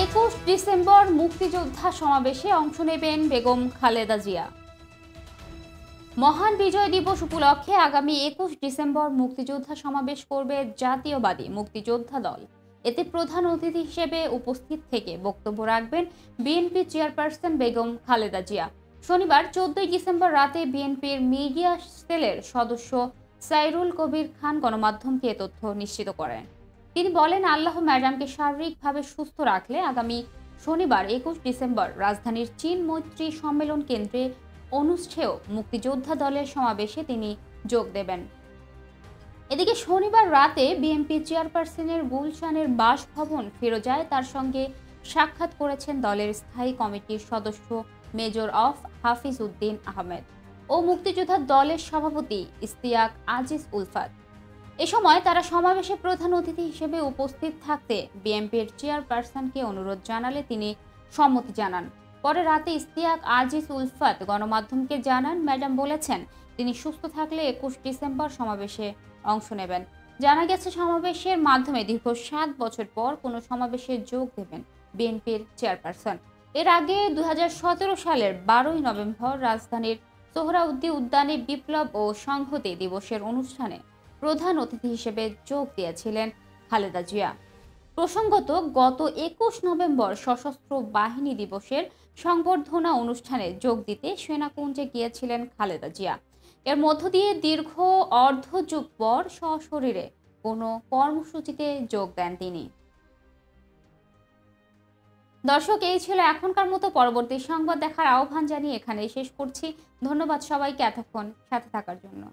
21 December মুক্তিযোদ্ধা সমাবেশে অংশ নেবেন বেগম খালেদা জিয়া। মহান বিজয় দিবস উপলক্ষে আগামী 21 ডিসেম্বর মুক্তিযোদ্ধা সমাবেশ করবে জাতীয়বাদী মুক্তিযোদ্ধা দল। এতে প্রধান অতিথি হিসেবে উপস্থিত থেকে বক্তব্য রাখবেন বিএনপি চেয়ারপারসন বেগম খালেদা জিয়া। শনিবার 14 ডিসেম্বর রাতে বিএনপির মিডিয়া সেলের সদস্য সাইরুল কবির খান গণমাধ্যমকে এ তথ্য নিশ্চিত করেন। তিনি বলেন, আল্লাহ ম্যাডামকে শারীরিকভাবে সুস্থ রাখলে আগামী শনিবার 21 ডিসেম্বর রাজধানীর চীন মৈত্রী সম্মেলন কেন্দ্রে অনুষ্ঠেয় মুক্তিযোদ্ধা দলের সমাবেশে তিনি যোগ দেবেন। এদিকে শনিবার রাতে বিএনপি চেয়ারপারসনের গুলশানের বাসভবন ফিরোজায় তার সঙ্গে সাক্ষাৎ করেছেন দলের স্থায়ী কমিটির সদস্য মেজর অফ হাফিজ উদ্দিন আহমেদ ও মুক্তিযোদ্ধা দলের সভাপতি ইশতিয়াক আজিজ উলফাত। এ সময় তারা সমাবেশে প্রধান অতিথি হিসেবে উপস্থিত থাকতে বিএনপির চেয়ারপারসনকে অনুরোধ জানালে তিনি সম্মতি জানান। পরে রাতে ইশতিয়াক আজিজ উলফাত গণমাধ্যমকে জানান, ম্যাডাম বলেছেন তিনি সুস্থ থাকলে 21 ডিসেম্বর সমাবেশে অংশ নেবেন। জানা গেছে, সমাবেশের মাধ্যমে দীর্ঘ 7 বছর পর কোনো সমাবেশে যোগ দেবেন বিএনপির চেয়ারপারসন। এর আগে 2017 সালের 12 নভেম্বর রাজধানীর সোহরাওয়ার্দী উদ্যানে বিপ্লব ও সংহতি দিবসের অনুষ্ঠানে প্রধান অতিথি হিসেবে যোগ দিয়েছিলেন খালেদা জিয়া। প্রসঙ্গত, গত 21 নভেম্বর সশস্ত্র বাহিনী দিবসের সংবর্ধনা অনুষ্ঠানে যোগ দিতে সেনাকুঞ্জে গিয়েছিলেন খালেদা জিয়া। এর মধ্য দিয়ে দীর্ঘ অর্ধযুগ পর সশরীরে কোনো কর্মসূচিতে যোগ দেন তিনি। দর্শক, এই ছিল এখনকার মতো। পরবর্তী সংবাদ দেখার আহ্বান জানিয়ে এখানেই শেষ করছি। ধন্যবাদ সবাইকে এতক্ষণ সাথে থাকার জন্য।